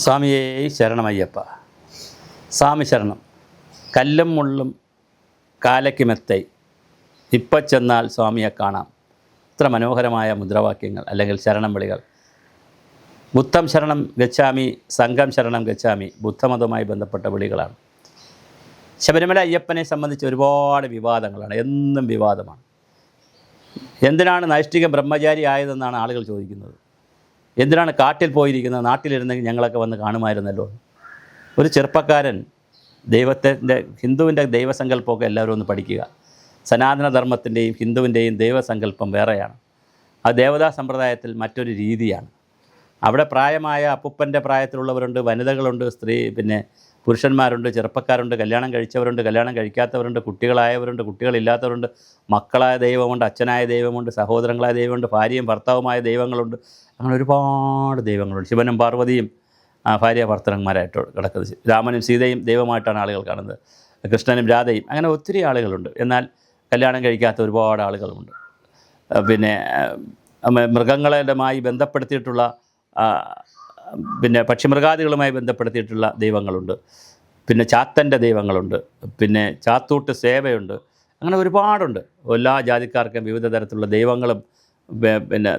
സ്വാമിയേ ശരണമയ്യപ്പ. സ്വാമി ശരണം. കല്ലും മുള്ളും കാലയ്ക്ക് മെത്തൈ, ഇപ്പം ചെന്നാൽ സ്വാമിയെ കാണാം. ഇത്ര മനോഹരമായ മുദ്രാവാക്യങ്ങൾ അല്ലെങ്കിൽ ശരണം വിളികൾ. ബുദ്ധം ശരണം ഗച്ഛാമി, സംഘം ശരണം ഗച്ഛാമി ബുദ്ധമതവുമായി ബന്ധപ്പെട്ട വിളികളാണ്. ശബരിമല അയ്യപ്പനെ സംബന്ധിച്ച് ഒരുപാട് വിവാദങ്ങളാണ്, എന്നും വിവാദമാണ്. എന്തിനാണ് നൈഷ്ഠിക ബ്രഹ്മചാരി ആയതെന്നാണ് ആളുകൾ ചോദിക്കുന്നത്. എന്തിനാണ് കാട്ടിൽ പോയിരിക്കുന്നത്, നാട്ടിലിരുന്നെങ്കിൽ ഞങ്ങളൊക്കെ വന്ന് കാണുമായിരുന്നല്ലോ. ഒരു ചെറുപ്പക്കാരൻ ഹിന്ദുവിൻ്റെ ദൈവസങ്കല്പമൊക്കെ എല്ലാവരും ഒന്ന് പഠിക്കുക. സനാതനധർമ്മത്തിൻ്റെയും ഹിന്ദുവിൻ്റെയും ദൈവസങ്കല്പം വേറെയാണ്. അത് ദേവതാ സമ്പ്രദായത്തിൽ മറ്റൊരു രീതിയാണ്. അവിടെ പ്രായമായ അപ്പൂപ്പൻ്റെ പ്രായത്തിലുള്ളവരുണ്ട്, വനിതകളുണ്ട്, പുരുഷന്മാരുണ്ട്, ചെറുപ്പക്കാരുണ്ട്, കല്യാണം കഴിച്ചവരുണ്ട്, കല്യാണം കഴിക്കാത്തവരുണ്ട്, കുട്ടികളായവരുണ്ട്, കുട്ടികളില്ലാത്തവരുണ്ട്, മക്കളായ ദൈവമുണ്ട്, അച്ഛനായ ദൈവമുണ്ട്, സഹോദരങ്ങളായ ദൈവമുണ്ട്, ഭാര്യയും ഭർത്താവുമായ ദൈവങ്ങളുണ്ട്. അങ്ങനെ ഒരുപാട് ദൈവങ്ങളുണ്ട്. ശിവനും പാർവതിയും ഭാര്യ ഭർത്തൃന്മാരായിട്ട് കിടക്കുന്നത്. രാമനും സീതയും ദൈവമായിട്ടാണ് ആളുകൾ കാണുന്നത്. കൃഷ്ണനും രാധയും, അങ്ങനെ ഒത്തിരി ആളുകളുണ്ട്. എന്നാൽ കല്യാണം കഴിക്കാത്ത ഒരുപാട് ആളുകളുമുണ്ട്. മൃഗങ്ങളുമായി ബന്ധപ്പെടുത്തിയിട്ടുള്ള പക്ഷിമൃഗാദികളുമായി ബന്ധപ്പെടുത്തിയിട്ടുള്ള ദൈവങ്ങളുണ്ട്. ചാത്തൻ്റെ ദൈവങ്ങളുണ്ട്. ചാത്തൂട്ട് സേവയുണ്ട്. അങ്ങനെ ഒരുപാടുണ്ട്. എല്ലാ ജാതിക്കാർക്കും വിവിധ തരത്തിലുള്ള ദൈവങ്ങളും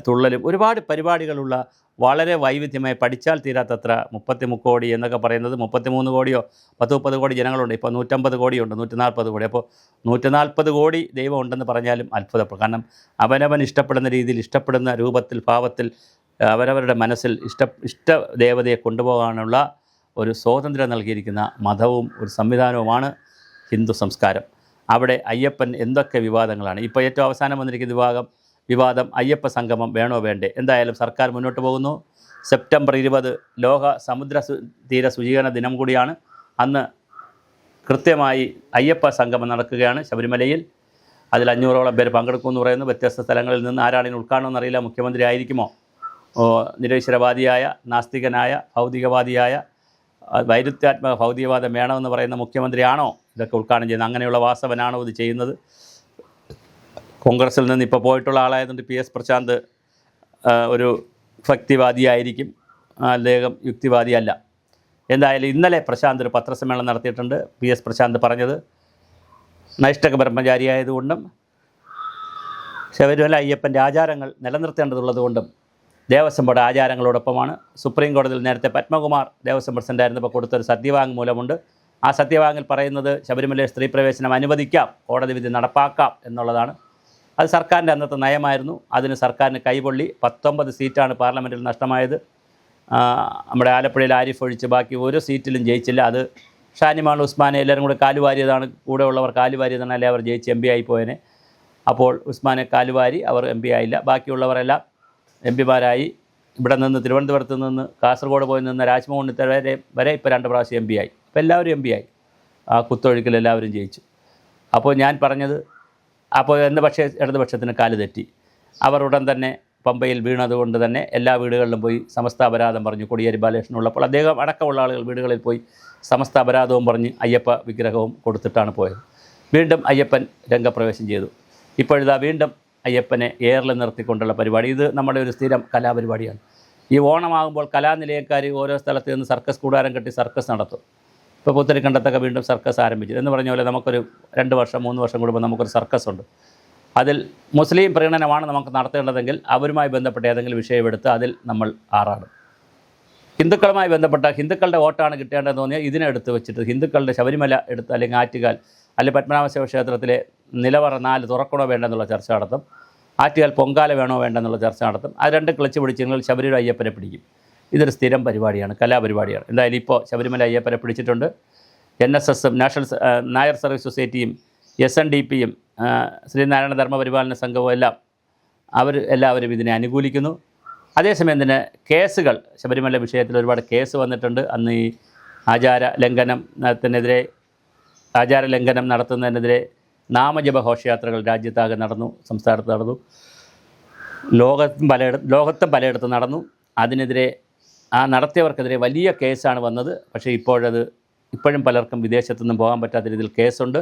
തുള്ളലും ഒരുപാട് പരിപാടികളുള്ള വളരെ വൈവിധ്യമായി പഠിച്ചാൽ തീരാത്തത്ര 33 കോടി എന്നൊക്കെ പറയുന്നത് 33 കോടിയോ 30 കോടി ജനങ്ങളുണ്ട്. ഇപ്പോൾ 150 കോടിയുണ്ട്, 140 കോടി. അപ്പോൾ 140 കോടി ദൈവം ഉണ്ടെന്ന് പറഞ്ഞാലും അത്ഭുതപ്പെടും. കാരണം അവനവൻ ഇഷ്ടപ്പെടുന്ന രീതിയിൽ, ഇഷ്ടപ്പെടുന്ന രൂപത്തിൽ, ഭാവത്തിൽ അവരവരുടെ മനസ്സിൽ ഇഷ്ട ദേവതയെ കൊണ്ടുപോകാനുള്ള ഒരു സ്വാതന്ത്ര്യം നൽകിയിരിക്കുന്ന മതവും ഒരു സംവിധാനവുമാണ് ഹിന്ദു സംസ്കാരം. അവിടെ അയ്യപ്പൻ എന്തൊക്കെ വിവാദങ്ങളാണ്. ഇപ്പോൾ ഏറ്റവും അവസാനം വന്നിരിക്കുന്ന വിവാദം അയ്യപ്പ സംഗമം വേണോ വേണ്ടേ. എന്തായാലും സർക്കാർ മുന്നോട്ട് പോകുന്നു. സെപ്റ്റംബർ 20 ലോക സമുദ്ര തീര ശുചീകരണ ദിനം കൂടിയാണ്. അന്ന് കൃത്യമായി അയ്യപ്പ സംഗമം നടക്കുകയാണ് ശബരിമലയിൽ. അതിൽ 500ഓളം പേര് പങ്കെടുക്കുമെന്ന് പറയുന്നു. വ്യത്യസ്ത സ്ഥലങ്ങളിൽ നിന്ന്. ആരാണ് ഇതിന് ഉദ്ഘാടനം അറിയില്ല. മുഖ്യമന്ത്രി ആയിരിക്കുമോ, നിരീശ്വരവാദിയായ, നാസ്തികനായ, ഭൗതികവാദിയായ, വൈരുദ്ധ്യാത്മക ഭൗതികവാദം വേണമെന്ന് പറയുന്ന മുഖ്യമന്ത്രിയാണോ ഇതൊക്കെ ഉദ്ഘാടനം ചെയ്യുന്നത്? അങ്ങനെയുള്ള വാസവനാണോ ഇത് ചെയ്യുന്നത്? കോൺഗ്രസിൽ നിന്ന് ഇപ്പോൾ പോയിട്ടുള്ള ആളായതുകൊണ്ട് PS പ്രശാന്ത് ഒരു ഭക്തിവാദിയായിരിക്കും, അദ്ദേഹം യുക്തിവാദിയല്ല. എന്തായാലും ഇന്നലെ പ്രശാന്ത് ഒരു പത്രസമ്മേളനം നടത്തിയിട്ടുണ്ട്. PS പ്രശാന്ത് പറഞ്ഞത് നൈഷ്ഠിക ബ്രഹ്മചാരിയായതുകൊണ്ടും ശബരിമല അയ്യപ്പൻ്റെ ആചാരങ്ങൾ നിലനിർത്തേണ്ടതുള്ളതുകൊണ്ടും ദേവസ്വം ബോർഡ് ആചാരങ്ങളോടൊപ്പമാണ്. സുപ്രീം കോടതിയിൽ നേരത്തെ പത്മകുമാർ ദേവസ്വം പ്രസിഡൻ്റായിരുന്നപ്പോൾ കൊടുത്തൊരു സത്യവാങ്മൂലമുണ്ട്. ആ സത്യവാങ്ങിൽ പറയുന്നത് ശബരിമലയിൽ സ്ത്രീ പ്രവേശനം അനുവദിക്കാം, കോടതി വിധി നടപ്പാക്കാം എന്നുള്ളതാണ്. അത് സർക്കാരിൻ്റെ അന്നത്തെ നയമായിരുന്നു. അതിന് സർക്കാരിന് കൈപൊള്ളി. 19 സീറ്റാണ് പാർലമെൻറ്റിൽ നഷ്ടമായത്. നമ്മുടെ ആലപ്പുഴയിൽ ആരിഫ് ഒഴിച്ച് ബാക്കി ഒരു സീറ്റിലും ജയിച്ചില്ല. അത് ഷാനിമാൾ ഉസ്മാനെ എല്ലാവരും കൂടെ കാലുവാരിയതാണ്. കൂടെ ഉള്ളവർ കാലുവാരിയതാണ്, അല്ലെ അവർ ജയിച്ച് MP ആയിപ്പോയനെ. അപ്പോൾ ഉസ്മാനെ കാലുവാരി, അവർ MP ആയില്ല. ബാക്കിയുള്ളവരെല്ലാം MP മാരായി. ഇവിടെ നിന്ന് തിരുവനന്തപുരത്ത് നിന്ന് കാസർഗോഡ് പോയി നിന്ന് രാജ്മോഹൻ വരെ ഇപ്പോൾ 2 പ്രാവശ്യം MP ആയി. ഇപ്പോൾ എല്ലാവരും MP ആയി. ആ കുത്തൊഴുക്കിൽ എല്ലാവരും ജയിച്ചു. അപ്പോൾ ഞാൻ പറഞ്ഞത്, പക്ഷേ ഇടതുപക്ഷത്തിന് കാല് തെറ്റി. അവർ ഉടൻ തന്നെ പമ്പയിൽ വീണതുകൊണ്ട് തന്നെ എല്ലാ വീടുകളിലും പോയി സമസ്ത അപരാധം പറഞ്ഞു. കോടിയേരി ബാലകൃഷ്ണൻ ഉള്ളപ്പോൾ അദ്ദേഹം അടക്കമുള്ള ആളുകൾ വീടുകളിൽ പോയി സമസ്ത അപരാധവും പറഞ്ഞ് അയ്യപ്പ വിഗ്രഹവും കൊടുത്തിട്ടാണ് പോയത്. വീണ്ടും അയ്യപ്പൻ രംഗപ്രവേശം ചെയ്തു. ഇപ്പോഴിതാ വീണ്ടും അയ്യപ്പനെ എയറിൽ നിർത്തിക്കൊണ്ടുള്ള പരിപാടി. ഇത് നമ്മുടെ ഒരു സ്ഥിരം കലാപരിപാടിയാണ്. ഈ ഓണമാകുമ്പോൾ കലാനിലയക്കാർ ഓരോ സ്ഥലത്ത് നിന്ന് സർക്കസ് കൂടാരം കെട്ടി സർക്കസ് നടത്തും. ഇപ്പോൾ പുത്തരിക്കണ്ടത്തൊക്കെ വീണ്ടും സർക്കസ് ആരംഭിച്ചു. എന്ന് പറഞ്ഞ പോലെ നമുക്കൊരു 2 വർഷം 3 വർഷം കൂടുമ്പോൾ നമുക്കൊരു സർക്കസ് ഉണ്ട്. അതിൽ മുസ്ലിം പ്രീണനമാണ് നമുക്ക് നടത്തേണ്ടതെങ്കിൽ അവരുമായി ബന്ധപ്പെട്ട ഏതെങ്കിലും വിഷയമെടുത്ത് അതിൽ നമ്മൾ ആറാടും. ഹിന്ദുക്കളുമായി ബന്ധപ്പെട്ട ഹിന്ദുക്കളുടെ വോട്ടാണ് കിട്ടേണ്ടതെന്ന് തോന്നിയാൽ ഇതിനെടുത്ത് വെച്ചിട്ട് ഹിന്ദുക്കളുടെ ശബരിമല എടുത്ത്, അല്ലെങ്കിൽ ആറ്റുകാൽ, അല്ലെങ്കിൽ പത്മനാഭ ക്ഷേത്രത്തിലെ നിലവറ 4 തുറക്കണോ വേണ്ടെന്നുള്ള ചർച്ച നടത്തും. ആറ്റുകാൽ പൊങ്കാല വേണോ വേണ്ടെന്നുള്ള ചർച്ച നടത്തും. അത് 2 ക്ലച്ച് പിടിച്ചെങ്കിൽ ശബരിമല അയ്യപ്പനെ പിടിക്കും. ഇതൊരു സ്ഥിരം പരിപാടിയാണ്, കലാപരിപാടിയാണ്. എന്തായാലും ഇപ്പോൾ ശബരിമല അയ്യപ്പനെ പിടിച്ചിട്ടുണ്ട്. NSSും നായർ സർവീസ് സൊസൈറ്റിയും SNDPയും ശ്രീനാരായണ ധർമ്മ പരിപാലന സംഘവും എല്ലാവരും ഇതിനെ അനുകൂലിക്കുന്നു. അതേസമയം തന്നെ കേസുകൾ ശബരിമല വിഷയത്തിൽ ഒരുപാട് കേസ് വന്നിട്ടുണ്ട്. അന്ന് ഈ ആചാര ലംഘനം നടത്തുന്നതിനെതിരെ നാമജപ ഘോഷയാത്രകൾ രാജ്യത്താകെ നടന്നു, സംസ്ഥാനത്ത് നടന്നു, ലോകത്തും പലയിടത്തും നടന്നു. അതിനെതിരെ നടത്തിയവർക്കെതിരെ വലിയ കേസാണ് വന്നത്. പക്ഷേ ഇപ്പോഴും പലർക്കും വിദേശത്തു നിന്നും പോകാൻ പറ്റാത്ത രീതിയിൽ കേസുണ്ട്.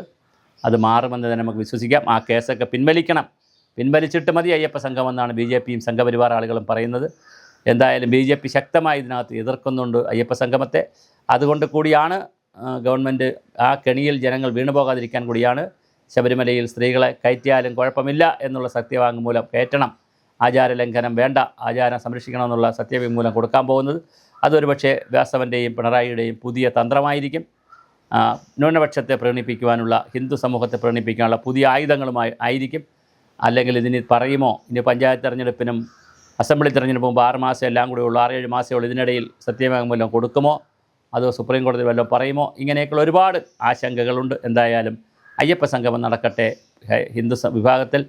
അത് മാറുമെന്ന് തന്നെ നമുക്ക് വിശ്വസിക്കാം. ആ കേസൊക്കെ പിൻവലിക്കണം. പിൻവലിച്ചിട്ട് മതി അയ്യപ്പ സംഘമെന്നാണ് BJPയും സംഘപരിവാർ ആളുകളും പറയുന്നത്. എന്തായാലും BJP ശക്തമായി ഇതിനകത്ത് എതിർക്കുന്നുണ്ട് അയ്യപ്പ സംഗമത്തെ. അതുകൊണ്ട് കൂടിയാണ് ഗവൺമെൻറ് ആ കെണിയിൽ ജനങ്ങൾ വീണുപോകാതിരിക്കാൻ കൂടിയാണ് ശബരിമലയിൽ സ്ത്രീകളെ കയറ്റിയാലും കുഴപ്പമില്ല എന്നുള്ള സത്യവാങ്മൂലം കയറ്റണം, ആചാരലംഘനം വേണ്ട, ആചാരം സംരക്ഷിക്കണമെന്നുള്ള സത്യവാങ്മൂലം കൊടുക്കാൻ പോകുന്നത്. അതൊരു പക്ഷേ വ്യാസവൻ്റെയും പിണറായിയുടെയും പുതിയ തന്ത്രമായിരിക്കും. ന്യൂനപക്ഷത്തെ പ്രീണിപ്പിക്കുവാനുള്ള, ഹിന്ദു സമൂഹത്തെ പ്രീണിപ്പിക്കാനുള്ള പുതിയ ആയുധങ്ങളുമായി ആയിരിക്കും. അല്ലെങ്കിൽ ഇതിന് പറയുമോ, ഇനി പഞ്ചായത്ത് തെരഞ്ഞെടുപ്പിനും അസംബ്ലി തെരഞ്ഞെടുപ്പ് മുമ്പ് 6 മാസം എല്ലാം കൂടി ഉള്ളൂ, 6-7 മാസമേ ഉള്ളൂ, ഇതിനിടയിൽ സത്യവാങ്മൂലം കൊടുക്കുമോ, അതോ സുപ്രീം കോടതി വല്ലതും പറയുമോ, ഇങ്ങനെയൊക്കെയുള്ള ഒരുപാട് ആശങ്കകളുണ്ട്. എന്തായാലും അയ്യപ്പ സംഗമം നടക്കട്ടെ. ഹിന്ദു വിഭാഗത്തിൽ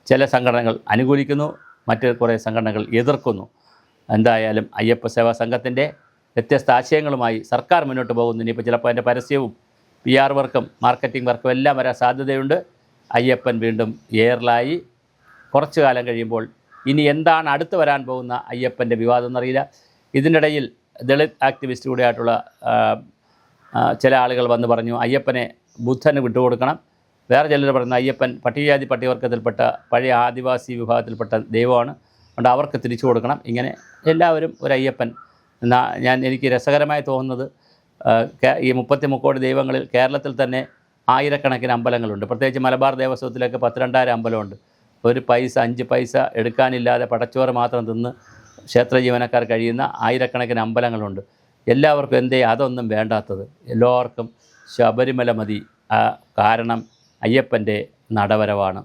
ചില സംഘടനകൾ അനുകൂലിക്കുന്നു, മറ്റ് കുറേ സംഘടനകൾ എതിർക്കുന്നു. എന്തായാലും അയ്യപ്പ സേവാ സംഘത്തിൻ്റെ വ്യത്യസ്ത ആശയങ്ങളുമായി സർക്കാർ മുന്നോട്ട് പോകുന്നു. ഇനിയിപ്പോൾ ചിലപ്പോൾ അതിൻ്റെ പരസ്യവും PR വർക്കും മാർക്കറ്റിംഗ് വർക്കും എല്ലാം വരാൻ സാധ്യതയുണ്ട്. അയ്യപ്പൻ വീണ്ടും എയറിലായി. കുറച്ചു കാലം കഴിയുമ്പോൾ ഇനി എന്താണ് അടുത്ത് വരാൻ പോകുന്ന അയ്യപ്പൻ്റെ വിവാദം എന്നറിയില്ല. ഇതിനിടയിൽ ദളിത് ആക്ടിവിസ്റ്റ് കൂടെ ആയിട്ടുള്ള ചില ആളുകൾ വന്ന് പറഞ്ഞു അയ്യപ്പനെ ബുദ്ധന് വിട്ടുകൊടുക്കണം. വേറെ ചിലർ പറയുന്നു അയ്യപ്പൻ പട്ടികജാതി പട്ടികവർഗത്തിൽപ്പെട്ട പഴയ ആദിവാസി വിഭാഗത്തിൽപ്പെട്ട ദൈവമാണ്, അതുകൊണ്ട് അവർക്ക് തിരിച്ചു കൊടുക്കണം. ഇങ്ങനെ എല്ലാവരും ഒരു അയ്യപ്പൻ. എനിക്ക് രസകരമായി തോന്നുന്നത് ഈ 33 കോടി ദൈവങ്ങളിൽ കേരളത്തിൽ തന്നെ ആയിരക്കണക്കിന് അമ്പലങ്ങളുണ്ട്. പ്രത്യേകിച്ച് മലബാർ ദേവസ്വത്തിലൊക്കെ 12,000 അമ്പലമുണ്ട്. ഒരു പൈസ 5 പൈസ എടുക്കാനില്ലാതെ പടച്ചോറ് മാത്രം തിന്ന് ക്ഷേത്ര ജീവനക്കാർ കഴിയുന്ന ആയിരക്കണക്കിന് അമ്പലങ്ങളുണ്ട്. എല്ലാവർക്കും എന്തേ അതൊന്നും വേണ്ടാത്തത്? എല്ലാവർക്കും ശബരിമല മതി. കാരണം അയ്യപ്പൻ്റെ നടവരവാണ്.